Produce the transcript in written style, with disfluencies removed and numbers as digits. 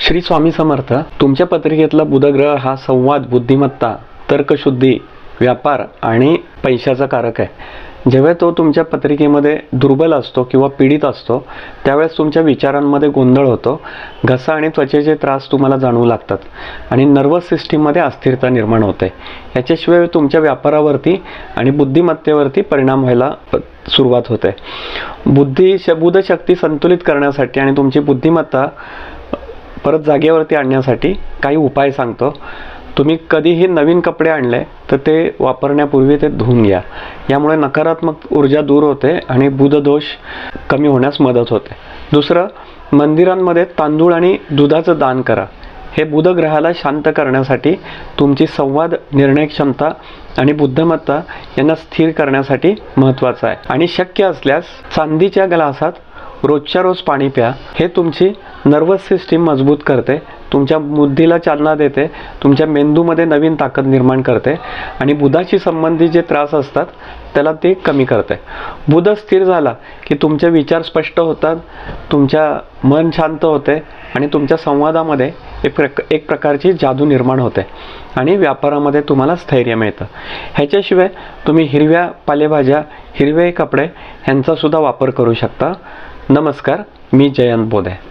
श्री स्वामी समर्थ. तुमच्या पत्रिकेतला बुधग्रह हा संवाद, बुद्धिमत्ता, तर्कशुद्धी, व्यापार आणि पैशाचा कारक आहे. जेव्हा तो तुमच्या पत्रिकेमध्ये दुर्बल असतो किंवा पीडित असतो त्यावेळेस तुमच्या विचारांमध्ये गोंधळ होतो, घसा आणि त्वचेचे त्रास तुम्हाला जाणवू लागतात आणि नर्वस सिस्टीममध्ये अस्थिरता निर्माण होते. याच्याशिवाय तुमच्या व्यापारावरती आणि बुद्धिमत्तेवरती परिणाम व्हायला सुरुवात होते. बुद्धशक्ती संतुलित करण्यासाठी आणि तुमची बुद्धिमत्ता परत जागेवरती आणण्यासाठी काही उपाय सांगतो. तुम्ही कधीही नवीन कपडे आणले तर ते वापरण्यापूर्वी ते धुवून घ्या. यामुळे नकारात्मक ऊर्जा दूर होते आणि बुधदोष कमी होण्यास मदत होते. दुसरं, मंदिरांमध्ये तांदूळ आणि दुधाचं दान करा. हे बुधग्रहाला शांत करण्यासाठी, तुमची संवाद, निर्णय क्षमता आणि बुद्धिमत्ता यांना स्थिर करण्यासाठी महत्त्वाचं आहे. आणि शक्य असल्यास चांदीच्या ग्लासात रोजच्या रोज पाणी प्या. हे तुमची नर्वस सिस्टीम मजबूत करते, तुमच्या बुद्धीला चालना देते, तुमच्या मेंदूमध्ये नवीन ताकद निर्माण करते आणि बुधाशी संबंधित जे त्रास असतात त्याला ते कमी करते. बुध स्थिर झाला की तुमचे विचार स्पष्ट होतात, तुमच्या मन शांत होते आणि तुमच्या संवादामध्ये एक प्रकारची जादू निर्माण होते आणि व्यापारामध्ये तुम्हाला स्थैर्य मिळतं. ह्याच्याशिवाय तुम्ही हिरव्या पालेभाज्या, हिरवे कपडे ह्यांचासुद्धा वापर करू शकता. नमस्कार, मी जयंत बोधे.